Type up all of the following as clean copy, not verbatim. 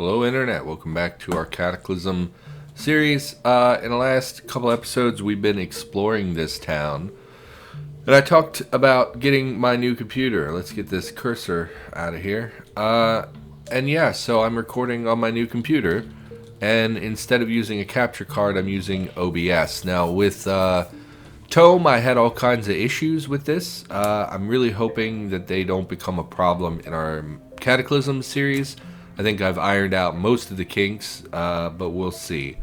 Hello Internet, welcome back to our Cataclysm series. In the last couple episodes we've been exploring this town. And I talked about getting my new computer. Let's get this cursor out of here. And yeah, so I'm recording on my new computer. And instead of using a capture card, I'm using OBS. Now with Tome, I had all kinds of issues with this. I'm really hoping that they don't become a problem in our Cataclysm series. I think I've ironed out most of the kinks, but we'll see.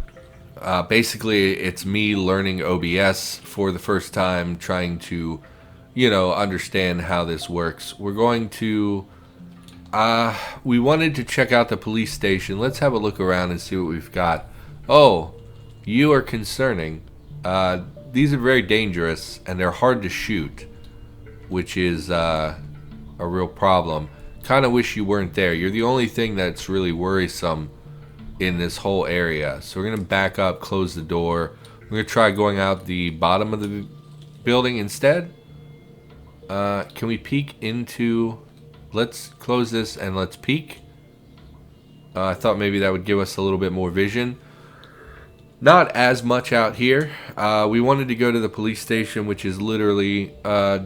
Basically, it's me learning OBS for the first time, trying to, understand how this works. We're going to... we wanted to check out the police station. Let's have a look around and see what we've got. Oh, you are concerning. These are very dangerous, and they're hard to shoot, which is a real problem. Kind of wish you weren't there. You're the only thing that's really worrisome in this whole area. So we're going to back up, close the door. We're going to try going out the bottom of the building instead. Can we peek into... Let's close this and let's peek. I thought maybe that would give us a little bit more vision. Not as much out here. We wanted to go to the police station, which is literally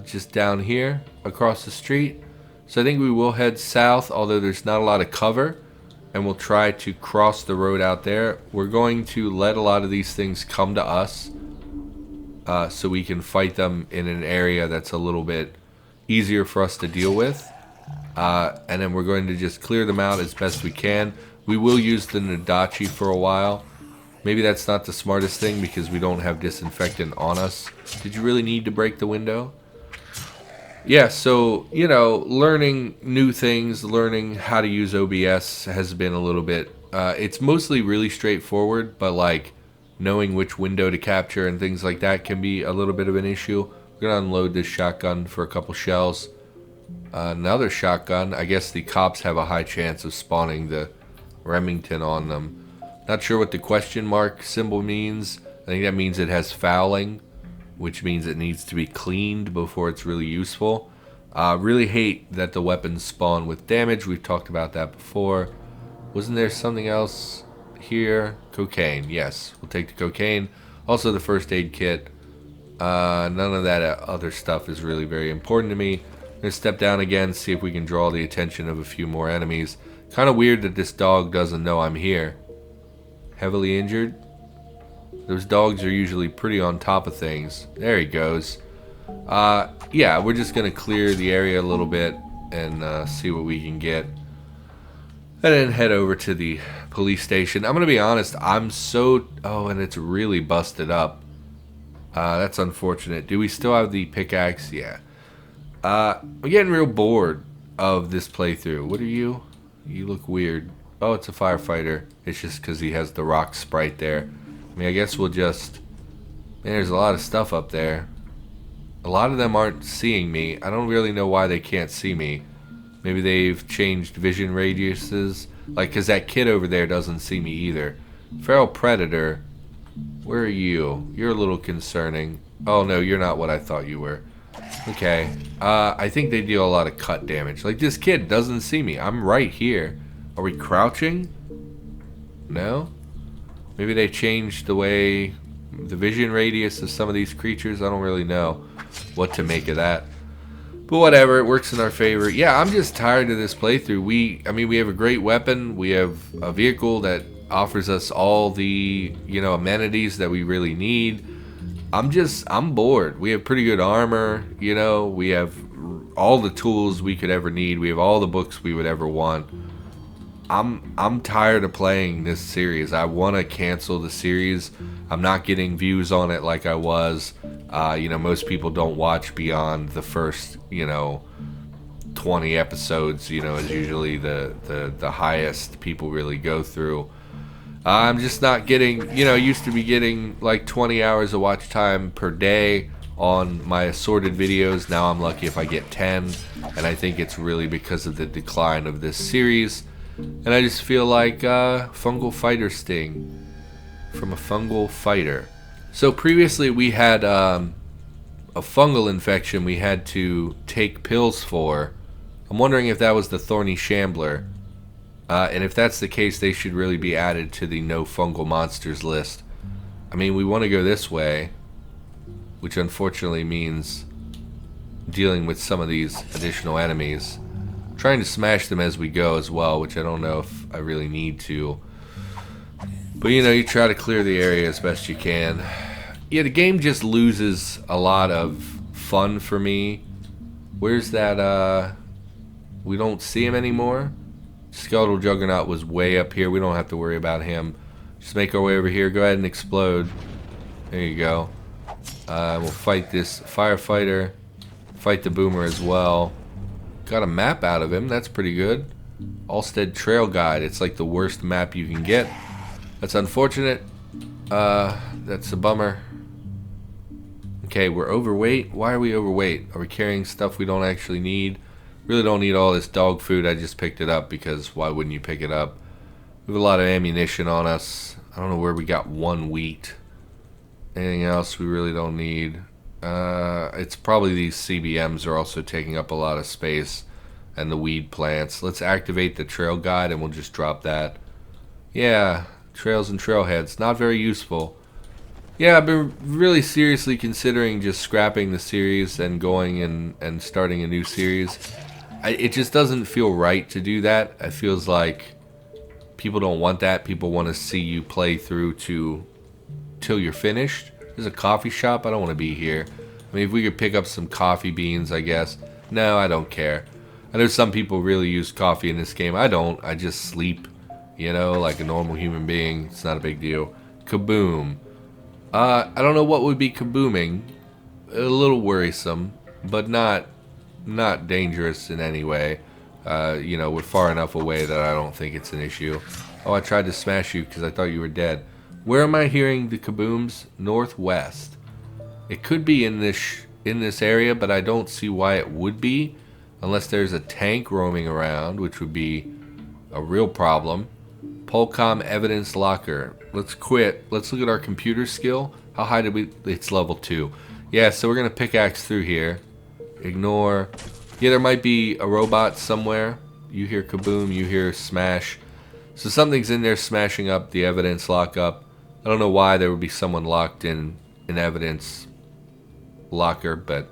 just down here across the street. So I think we will head south, although there's not a lot of cover. And we'll try to cross the road out there. We're going to let a lot of these things come to us. So we can fight them in an area that's a little bit easier for us to deal with. And then we're going to just clear them out as best we can. We will use the Nadachi for a while. Maybe that's not the smartest thing because we don't have disinfectant on us. Did you really need to break the window? Yeah, so, learning new things, learning how to use OBS has been a little bit... it's mostly really straightforward, but, knowing which window to capture and things like that can be a little bit of an issue. We're going to unload this shotgun for a couple shells. Another shotgun. I guess the cops have a high chance of spawning the Remington on them. Not sure what the question mark symbol means. I think that means it has fouling, which means it needs to be cleaned before it's really useful. Really hate that the weapons spawn with damage. We've talked about that before. Wasn't there something else here? Cocaine. Yes, we'll take the cocaine. Also the first aid kit. None of that other stuff is really very important to me. I'm going to step down again, see if we can draw the attention of a few more enemies. Kind of weird that this dog doesn't know I'm here. Heavily injured. Those dogs are usually pretty on top of things. There he goes. Yeah, we're just going to clear the area a little bit and see what we can get. And then head over to the police station. I'm going to be honest, I'm so... Oh, and it's really busted up. That's unfortunate. Do we still have the pickaxe? Yeah. I'm getting real bored of this playthrough. What are you? You look weird. Oh, it's a firefighter. It's just because he has the rock sprite there. I mean, I guess we'll just... Man, there's a lot of stuff up there. A lot of them aren't seeing me. I don't really know why they can't see me. Maybe they've changed vision radiuses. Because that kid over there doesn't see me either. Feral Predator. Where are you? You're a little concerning. Oh, no, you're not what I thought you were. Okay. I think they deal a lot of cut damage. This kid doesn't see me. I'm right here. Are we crouching? No? Maybe they changed the way... the vision radius of some of these creatures. I don't really know what to make of that. But whatever, it works in our favor. Yeah, I'm just tired of this playthrough. We have a great weapon. We have a vehicle that offers us all the, amenities that we really need. I'm bored. We have pretty good armor, we have all the tools we could ever need. We have all the books we would ever want. I'm tired of playing this series. I want to cancel the series. I'm not getting views on it like I was. Most people don't watch beyond the first, 20 episodes, is usually the highest people really go through. I'm just not getting, used to be getting 20 hours of watch time per day on my assorted videos. Now I'm lucky if I get 10. And I think it's really because of the decline of this series. And I just feel like fungal fighter sting from a fungal fighter. So previously we had a fungal infection we had to take pills for. I'm wondering if that was the thorny shambler. And if that's the case, they should really be added to the no fungal monsters list. I mean, we want to go this way, which unfortunately means dealing with some of these additional enemies. Trying to smash them as we go as well, which I don't know if I really need to. But you know, you try to clear the area as best you can. Yeah, the game just loses a lot of fun for me. Where's that, we don't see him anymore? Skeletal Juggernaut was way up here. We don't have to worry about him. Just make our way over here. Go ahead and explode. There you go. We'll fight this firefighter. Fight the boomer as well. Got a map out of him. That's pretty good. Alstead Trail Guide. It's like the worst map you can get. That's unfortunate. That's a bummer. Okay, we're overweight. Why are we overweight? Are we carrying stuff we don't actually need? Really don't need all this dog food. I just picked it up because why wouldn't you pick it up? We have a lot of ammunition on us. I don't know where we got 1 wheat. Anything else we really don't need? It's probably these CBMs are also taking up a lot of space, and the weed plants. Let's activate the trail guide and we'll just drop that. Yeah, trails and trailheads. Not very useful. Yeah, I've been really seriously considering just scrapping the series and going and starting a new series. It just doesn't feel right to do that. It feels like people don't want that. People want to see you play through till you're finished. There's a coffee shop. I don't want to be here. I mean, if we could pick up some coffee beans, I guess. No, I don't care. I know some people really use coffee in this game. I don't. I just sleep, you know, like a normal human being. It's not a big deal. Kaboom. I don't know what would be kabooming. A little worrisome, but not dangerous in any way. You know, we're far enough away that I don't think it's an issue. Oh, I tried to smash you because I thought you were dead. Where am I hearing the kabooms? Northwest. It could be in this area, but I don't see why it would be, unless there's a tank roaming around, which would be a real problem. Polcom evidence locker. Let's quit. Let's look at our computer skill. How high did we? It's level 2. Yeah, so we're gonna pickaxe through here. Ignore. Yeah, there might be a robot somewhere. You hear kaboom, you hear smash. So something's in there smashing up the evidence lockup. I don't know why there would be someone locked in an evidence locker, but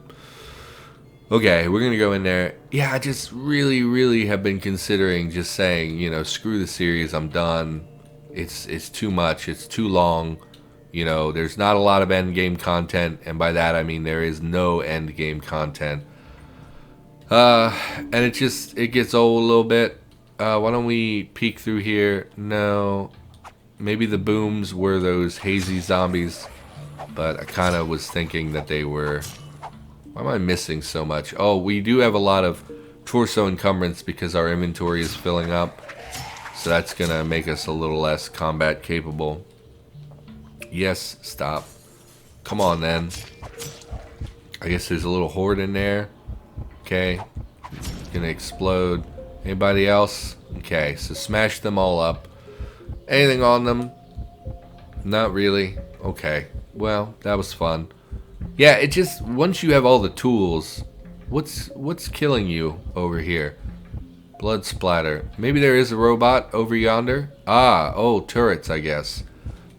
okay, we're gonna go in there. Yeah, I just really have been considering just saying, you know, screw the series, I'm done. It's too much, it's too long. You know, there's not a lot of end game content, and by that I mean there is no end game content. And it gets old a little bit. Why don't we peek through here? No. Maybe the booms were those hazy zombies, but I kind of was thinking that they were... Why am I missing so much? Oh, we do have a lot of torso encumbrance because our inventory is filling up. So that's going to make us a little less combat capable. Yes, stop. Come on then. I guess there's a little horde in there. Okay. Gonna explode. Anybody else? Okay, so smash them all up. Anything on them? Not really. Okay. Well, that was fun. Yeah, it just, once you have all the tools, what's killing you over here? Blood splatter. Maybe there is a robot over yonder. Oh, turrets, I guess.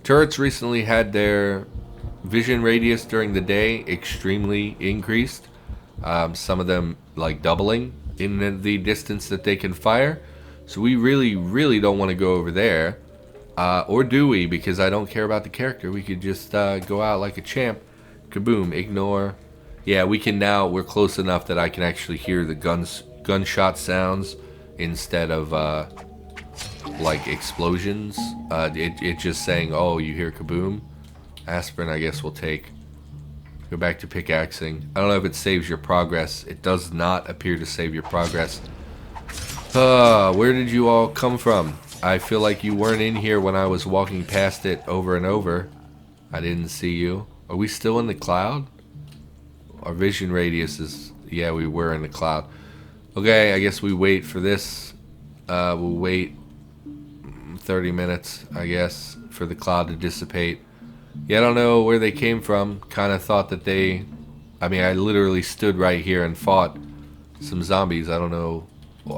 Turrets recently had their vision radius during the day extremely increased. Some of them like doubling in the distance that they can fire. So we really don't want to go over there. Or do we? Because I don't care about the character. We could just go out like a champ. Kaboom, ignore. Yeah, we can now, we're close enough that I can actually hear the gunshot sounds instead of like explosions. It's just saying, oh, you hear kaboom. Aspirin, I guess we'll take. Go back to pickaxing. I don't know if it saves your progress. It does not appear to save your progress. Where did you all come from? I feel like you weren't in here when I was walking past it over and over. I didn't see you. Are we still in the cloud? Our vision radius is... Yeah, we were in the cloud. Okay, I guess we wait for this. We'll wait 30 minutes, I guess, for the cloud to dissipate. Yeah, I don't know where they came from. Kind of thought that they... I mean, I literally stood right here and fought some zombies. I don't know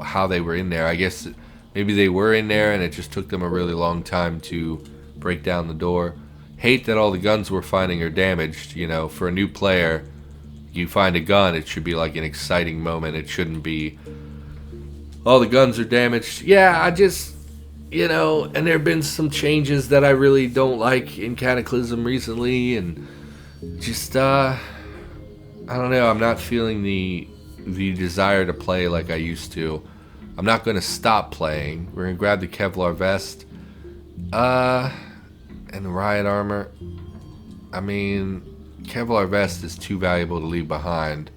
how they were in there. I guess Maybe they were in there and it just took them a really long time to break down the door. Hate that all the guns we're finding are damaged. You know, for a new player, you find a gun, it should be like an exciting moment. It shouldn't be, all the guns are damaged. Yeah, I just, you know, and there have been some changes that I really don't like in Cataclysm recently, and just, I don't know, I'm not feeling the desire to play like I used to. I'm not going to stop playing. We're going to grab the Kevlar vest, and the riot armor. I mean, Kevlar vest is too valuable to leave behind.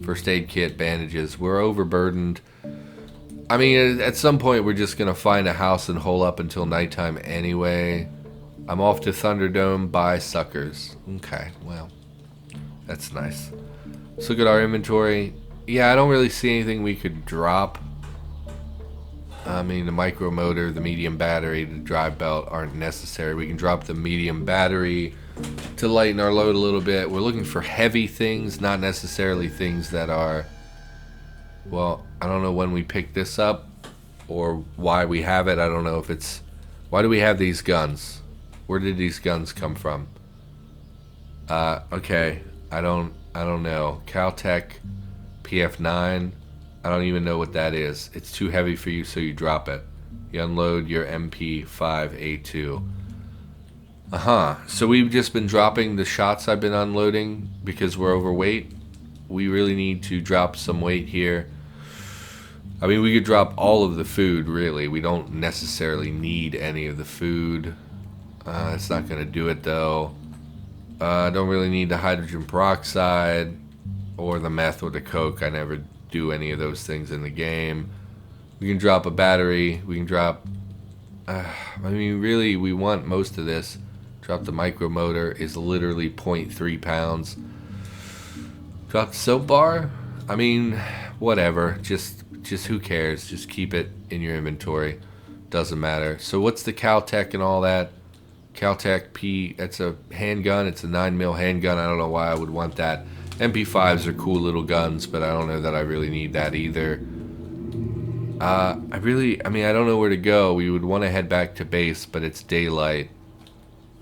First aid kit, bandages. We're overburdened. I mean, at some point we're just going to find a house and hole up until nighttime anyway. I'm off to Thunderdome, buy suckers. Okay, well, that's nice. Let's look at our inventory. Yeah, I don't really see anything we could drop. I mean, the micro motor, the medium battery, the drive belt aren't necessary. We can drop the medium battery to lighten our load a little bit. We're looking for heavy things, not necessarily things that are, well, I don't know when we picked this up or why we have it. I don't know if it's, why do we have these guns? Where did these guns come from? Okay, I don't know. Caltech PF9. I don't even know what that is. It's too heavy for you, so you drop it. You unload your MP5A2. So we've just been dropping the shots I've been unloading because we're overweight. We really need to drop some weight here. I mean, we could drop all of the food, really. We don't necessarily need any of the food. It's not going to do it, though. I don't really need the hydrogen peroxide or the meth or the coke. I never do any of those things in the game. We can drop a battery. We can drop, I mean, really, we want most of this. Drop the micro motor, is literally 0.3 pounds. Drop the soap bar. I mean, whatever. Just who cares? Just keep it in your inventory. Doesn't matter. So what's the Caltech and all that? Caltech P, that's a handgun. It's a 9mm handgun. I don't know why I would want that. MP5s are cool little guns, but I don't know that I really need that either. I mean, I don't know where to go. We would want to head back to base, but it's daylight.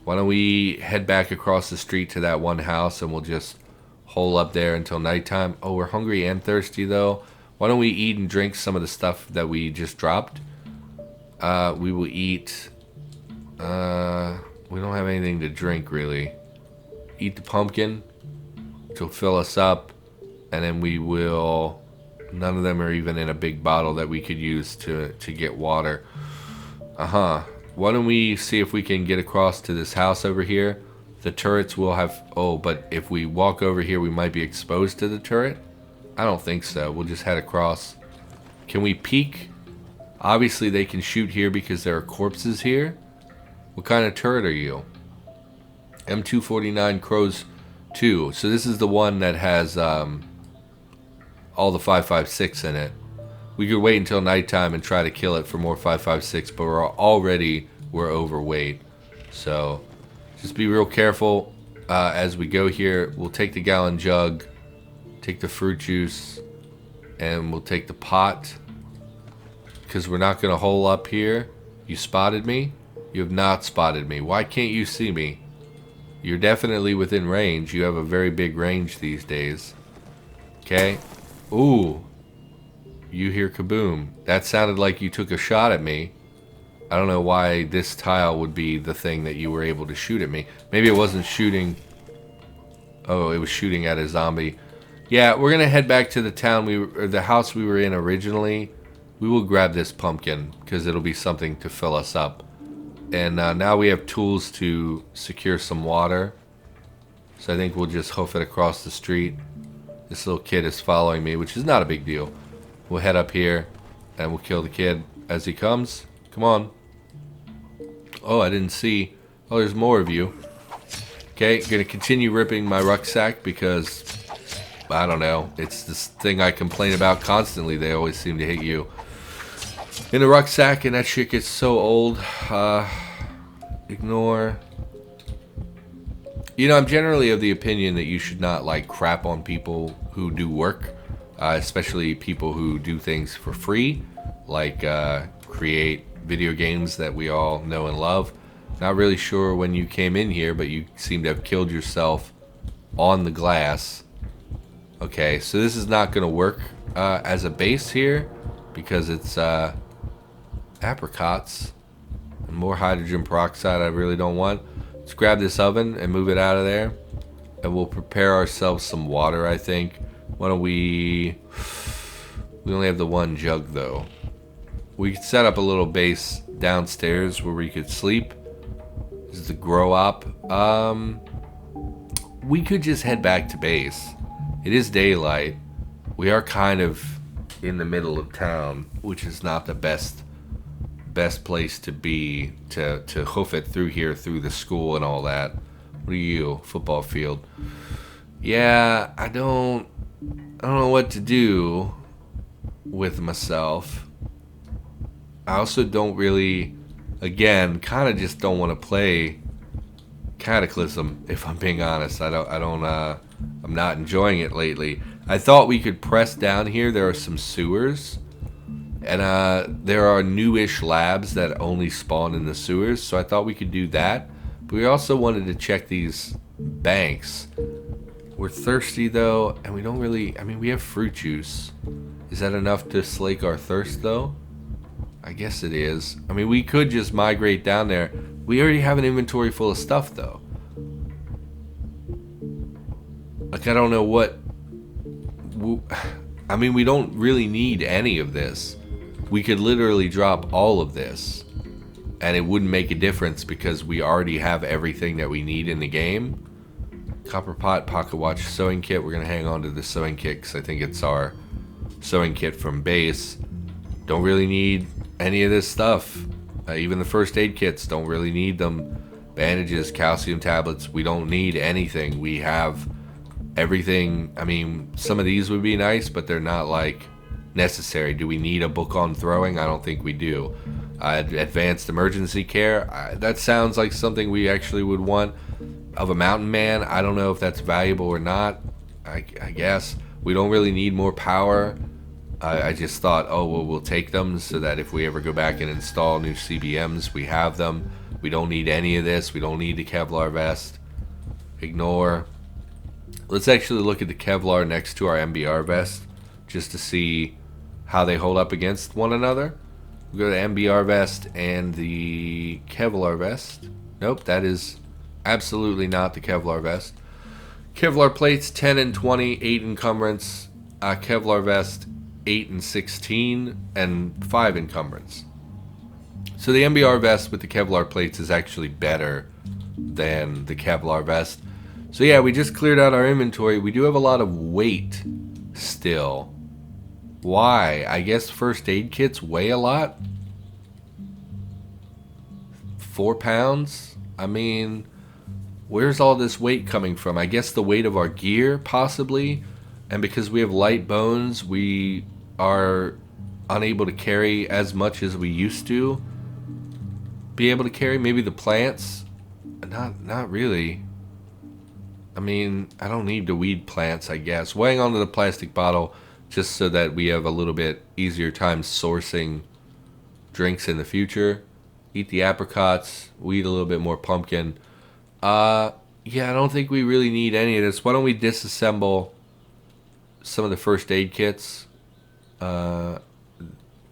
Why don't we head back across the street to that one house and we'll just hole up there until nighttime. Oh, we're hungry and thirsty, though. Why don't we eat and drink some of the stuff that we just dropped? We will eat. We don't have anything to drink, really. Eat the pumpkin, which will fill us up, and then we will, none of them are even in a big bottle that we could use to get water. Why don't we see if we can get across to this house over here? The turrets will have, oh, but if we walk over here we might be exposed to the turret? I don't think so. We'll just head across. Can we peek? Obviously they can shoot here because there are corpses here. What kind of turret are you? M249 Crows 2. So this is the one that has all the 5.56 in it. We could wait until nighttime and try to kill it for more 5.56, but we're overweight. So just be real careful as we go here. We'll take the gallon jug, take the fruit juice, and we'll take the pot because we're not going to hole up here. You spotted me? You have not spotted me. Why can't you see me? You're definitely within range. You have a very big range these days. Okay. Ooh. You hear kaboom. That sounded like you took a shot at me. I don't know why this tile would be the thing that you were able to shoot at me. Maybe it wasn't shooting. Oh, it was shooting at a zombie. Yeah, we're gonna head back to the town or the house we were in originally. We will grab this pumpkin because it'll be something to fill us up. And now we have tools to secure some water. So I think we'll just hoof it across the street. This little kid is following me, which is not a big deal. We'll head up here and we'll kill the kid as he comes. Come on. Oh, I didn't see. Oh, there's more of you. Okay, gonna continue ripping my rucksack because, I don't know, it's this thing I complain about constantly. They always seem to hit you in the rucksack and that shit gets so old. Ignore. You know, I'm generally of the opinion that you should not like crap on people who do work. Especially people who do things for free, like create video games that we all know and love. Not really sure when you came in here, but you seem to have killed yourself on the glass. Okay, so this is not going to work as a base here because it's apricots and more hydrogen peroxide I really don't want. Let's grab this oven and move it out of there, and we'll prepare ourselves some water, I think. Why don't we only have the one jug though. We could set up a little base downstairs where we could sleep. This is the grow op. We could just head back to base. It is daylight. We are kind of in the middle of town, which is not the best place to be to hoof it through here, through the school and all that. What are you? Football field. Yeah, I don't know what to do with myself. I also don't really, again, kind of just don't want to play Cataclysm, if I'm being honest. I'm not enjoying it lately. I thought we could press down here. There are some sewers, and there are newish labs that only spawn in the sewers, so I thought we could do that. But we also wanted to check these banks. We're thirsty though, and we don't really, I mean, we have fruit juice. Is that enough to slake our thirst though? I guess it is. I mean, we could just migrate down there. We already have an inventory full of stuff though. Like, I don't know what, I mean, we don't really need any of this. We could literally drop all of this and it wouldn't make a difference because we already have everything that we need in the game. Copper pot, pocket watch, sewing kit. We're going to hang on to the sewing kit because I think it's our sewing kit from base. Don't really need any of this stuff. Even the first aid kits, don't really need them. Bandages, calcium tablets, we don't need anything. We have everything. I mean, some of these would be nice, but they're not like necessary. Do we need a book on throwing? I don't think we do. Advanced emergency care, that sounds like something we actually would want of a mountain man. I don't know if that's valuable or not. I guess we don't really need more power. I just thought, oh well, we'll take them so that if we ever go back and install new CBMs, we have them. We don't need any of this. We don't need the Kevlar vest. Ignore. Let's actually look at the Kevlar next to our MBR vest just to see how they hold up against one another. We'll go to MBR vest and the Kevlar vest. Nope, that is absolutely not the Kevlar vest. Kevlar plates 10 and 20, 8 encumbrance. Kevlar vest 8 and 16 and 5 encumbrance. So the MBR vest with the Kevlar plates is actually better than the Kevlar vest. So yeah, we just cleared out our inventory. We do have a lot of weight still. Why? I guess first aid kits weigh a lot. 4 pounds? I mean, where's all this weight coming from? I guess the weight of our gear, possibly. And because we have light bones, we are unable to carry as much as we used to be able to carry. Maybe the plants? Not really. I mean, I don't need to weed plants, I guess. Weighing onto the plastic bottle just so that we have a little bit easier time sourcing drinks in the future. Eat the apricots. Weed a little bit more pumpkin. Yeah, I don't think we really need any of this. Why don't we disassemble some of the first aid kits?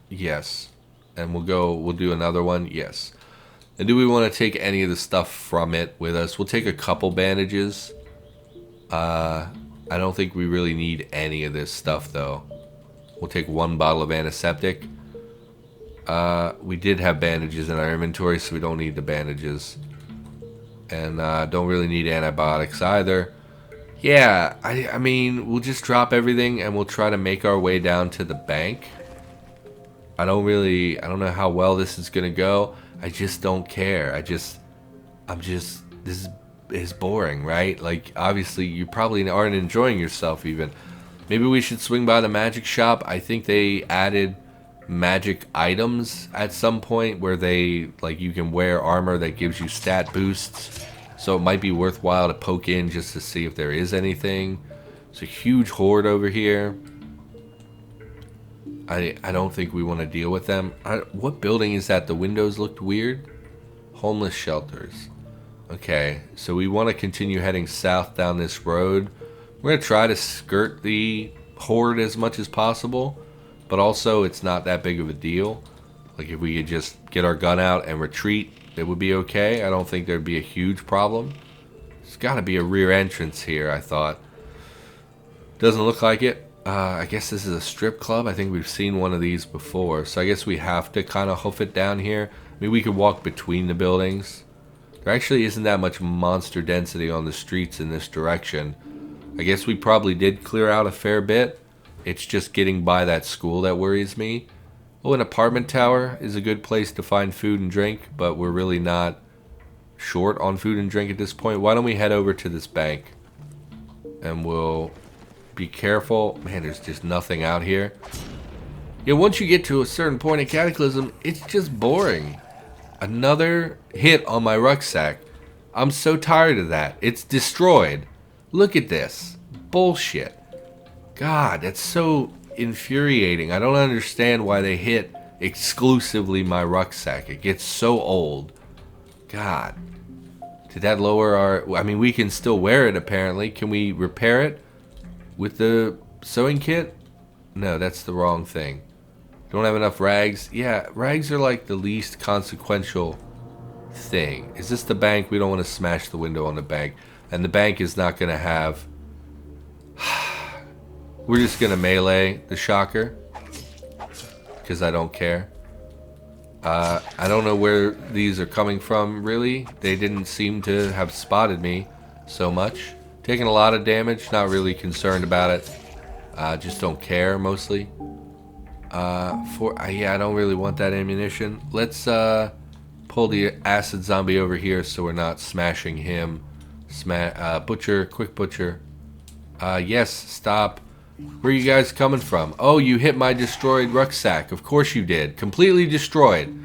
Yes. And we'll do another one. Yes. And do we want to take any of the stuff from it with us? We'll take a couple bandages. I don't think we really need any of this stuff though. We'll take 1 bottle of antiseptic. We did have bandages in our inventory, so we don't need the bandages. And don't really need antibiotics either. Yeah, I mean, we'll just drop everything and we'll try to make our way down to the bank. I don't know how well this is gonna go. I just don't care. this is boring, right? Like, obviously, you probably aren't enjoying yourself even. Maybe we should swing by the magic shop. I think they added magic items at some point where they, like, you can wear armor that gives you stat boosts. So it might be worthwhile to poke in just to see if there is anything. It's a huge horde over here. I don't think we want to deal with them. What building is that? The windows looked weird. Homeless shelters. Okay, so we want to continue heading south down this road. We're going to try to skirt the horde as much as possible, but also it's not that big of a deal. Like if we could just get our gun out and retreat, it would be okay. I don't think there'd be a huge problem. There's got to be a rear entrance here, I thought. Doesn't look like it. I guess this is a strip club. I think we've seen one of these before, so I guess we have to kind of hoof it down here. I mean, we could walk between the buildings. There actually isn't that much monster density on the streets in this direction. I guess we probably did clear out a fair bit. It's just getting by that school that worries me. Oh, an apartment tower is a good place to find food and drink, but we're really not short on food and drink at this point. Why don't we head over to this bank? And we'll be careful. Man, there's just nothing out here. Yeah, once you get to a certain point in Cataclysm, it's just boring. Another hit on my rucksack. I'm so tired of that. It's destroyed. Look at this. Bullshit. God, that's so infuriating. I don't understand why they hit exclusively my rucksack. It gets so old. God. Did that lower our... I mean, we can still wear it, apparently. Can we repair it with the sewing kit? No, that's the wrong thing. Don't have enough rags. Yeah, rags are like the least consequential thing. Is this the bank? We don't want to smash the window on the bank. And the bank is not going to have... We're just going to melee the shocker. Because I don't care. I don't know where these are coming from, really. They didn't seem to have spotted me so much. Taking a lot of damage. Not really concerned about it. Just don't care, mostly. Yeah, I don't really want that ammunition. Let's pull the acid zombie over here so we're not smashing him. Butcher, quick butcher. Yes, stop. Where are you guys coming from? Oh, you hit my destroyed rucksack. Of course you did. Completely destroyed.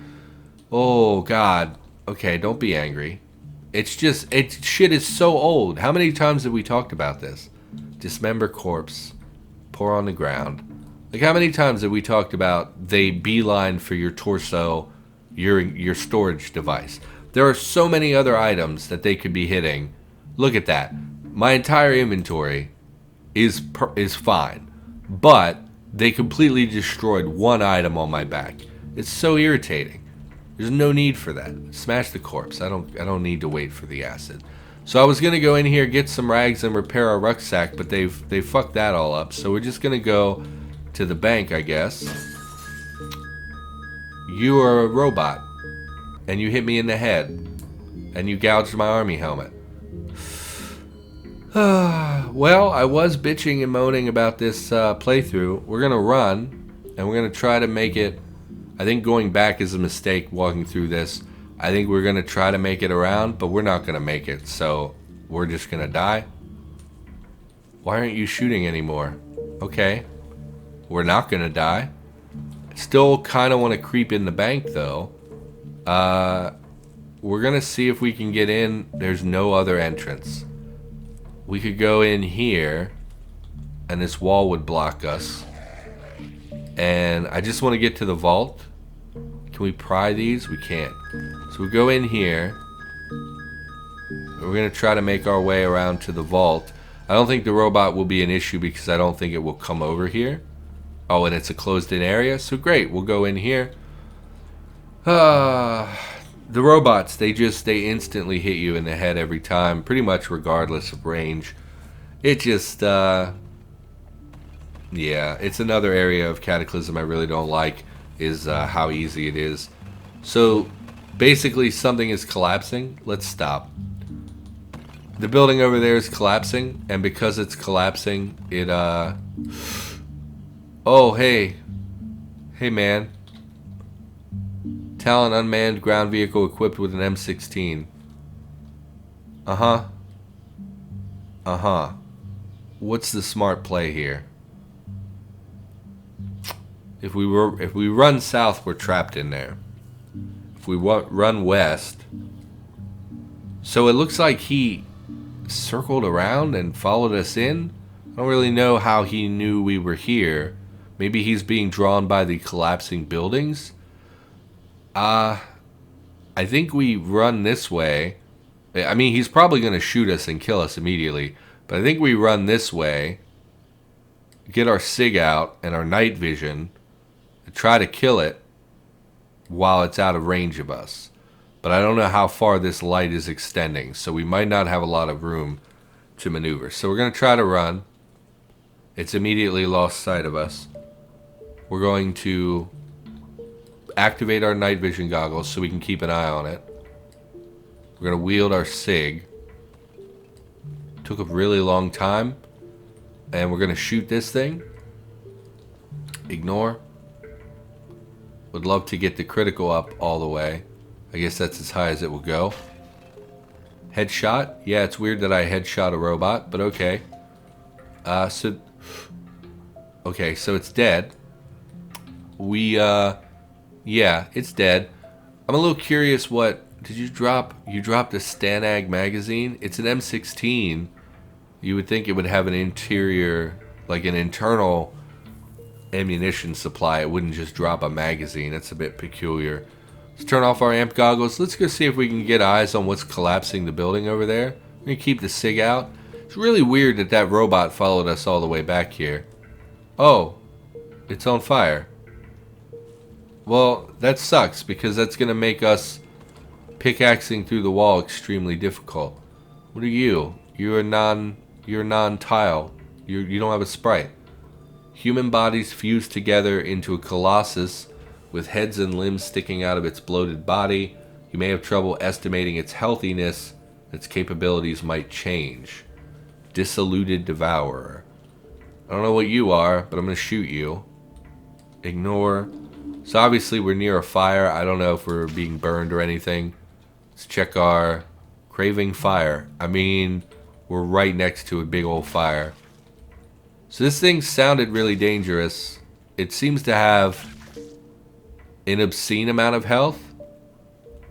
Oh, God. Okay, don't be angry. It's just, shit is so old. How many times have we talked about this? Dismember corpse. Pour on the ground. Like, how many times have we talked about they beeline for your torso, your storage device? There are so many other items that they could be hitting. Look at that. My entire inventory is fine, but they completely destroyed one item on my back. It's so irritating. There's no need for that. Smash the corpse. I don't need to wait for the acid. So I was gonna go in here, get some rags, and repair our rucksack, but they fucked that all up. So we're just gonna go to the bank, I guess. You are a robot, and you hit me in the head, and you gouged my army helmet. Well, I was bitching and moaning about this playthrough. We're gonna run, and we're gonna try to make it. I think going back is a mistake walking through this. I think we're gonna try to make it around, but we're not gonna make it, so we're just gonna die. Why aren't you shooting anymore? Okay. We're not gonna die. Still kind of want to creep in the bank, though. We're gonna see if we can get in. There's no other entrance. We could go in here, and this wall would block us. And I just want to get to the vault. Can we pry these? We can't. So we go in here. We're gonna try to make our way around to the vault. I don't think the robot will be an issue because I don't think it will come over here. Oh, and it's a closed-in area, so great. We'll go in here. The robots, they instantly hit you in the head every time, pretty much regardless of range. It just, yeah, it's another area of Cataclysm I really don't like, is how easy it is. So, basically, something is collapsing. Let's stop. The building over there is collapsing, and because it's collapsing, it, oh, hey. Hey, man. Talon unmanned ground vehicle equipped with an M16. Uh-huh. Uh-huh. What's the smart play here? If we run south, we're trapped in there. If we run west... So it looks like he circled around and followed us in. I don't really know how he knew we were here. Maybe he's being drawn by the collapsing buildings. I think we run this way. I mean, he's probably going to shoot us and kill us immediately. But I think we run this way, get our SIG out and our night vision, and try to kill it while it's out of range of us. But I don't know how far this light is extending, so we might not have a lot of room to maneuver. So we're going to try to run. It's immediately lost sight of us. We're going to activate our night vision goggles so we can keep an eye on it. We're going to wield our SIG. Took a really long time. And we're going to shoot this thing. Ignore. Would love to get the critical up all the way. I guess that's as high as it will go. Headshot. Yeah, it's weird that I headshot a robot, but okay. Okay, so it's dead. Yeah, it's dead. I'm a little curious what... Did you drop? You dropped a Stanag magazine? It's an M16. You would think it would have an interior, like an internal ammunition supply. It wouldn't just drop a magazine. That's a bit peculiar. Let's turn off our amp goggles. Let's go see if we can get eyes on what's collapsing the building over there. I'm going to keep the SIG out. It's really weird that that robot followed us all the way back here. Oh, it's on fire. Well, that sucks because that's going to make us pickaxing through the wall extremely difficult. What are you? You're non-tile. You don't have a sprite. Human bodies fused together into a colossus with heads and limbs sticking out of its bloated body. You may have trouble estimating its healthiness. Its capabilities might change. Disilluted devourer. I don't know what you are, but I'm going to shoot you. Ignore. So obviously we're near a fire. I don't know if we're being burned or anything. Let's check our craving fire. I mean, we're right next to a big old fire. So this thing sounded really dangerous. It seems to have an obscene amount of health.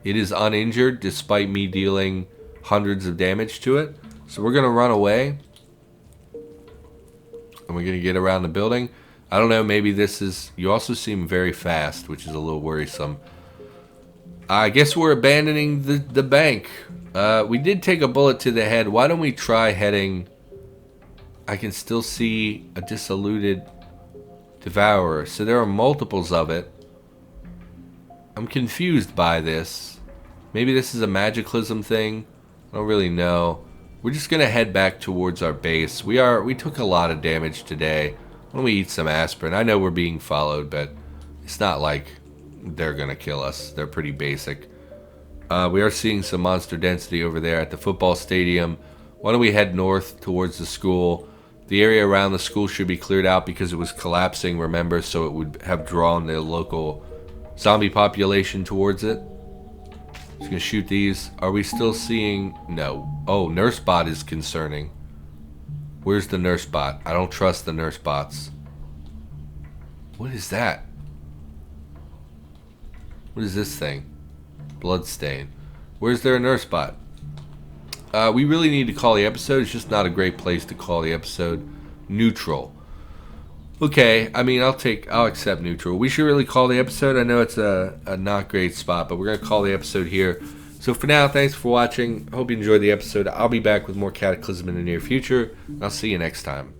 It is uninjured despite me dealing hundreds of damage to it. So we're going to run away. And we're going to get around the building. I don't know, maybe this is... You also seem very fast, which is a little worrisome. I guess we're abandoning the bank. We did take a bullet to the head. Why don't we try heading... I can still see a disilluted devourer. So there are multiples of it. I'm confused by this. Maybe this is a Magiclysm thing. I don't really know. We're just going to head back towards our base. We took a lot of damage today. Why don't we eat some aspirin? I know we're being followed, but it's not like they're going to kill us. They're pretty basic. We are seeing some monster density over there at the football stadium. Why don't we head north towards the school? The area around the school should be cleared out because it was collapsing, remember? So it would have drawn the local zombie population towards it. Just going to shoot these. Are we still seeing... No. Oh, nurse bot is concerning. Where's the nurse bot? I don't trust the nurse bots. What is that? What is this thing? Bloodstain. Where's their nurse bot? We really need to call the episode. It's just not a great place to call the episode. Neutral. Okay, I mean, I'll accept neutral. We should really call the episode. I know it's a not great spot, but we're going to call the episode here. So for now, thanks for watching. I hope you enjoyed the episode. I'll be back with more Cataclysm in the near future. I'll see you next time.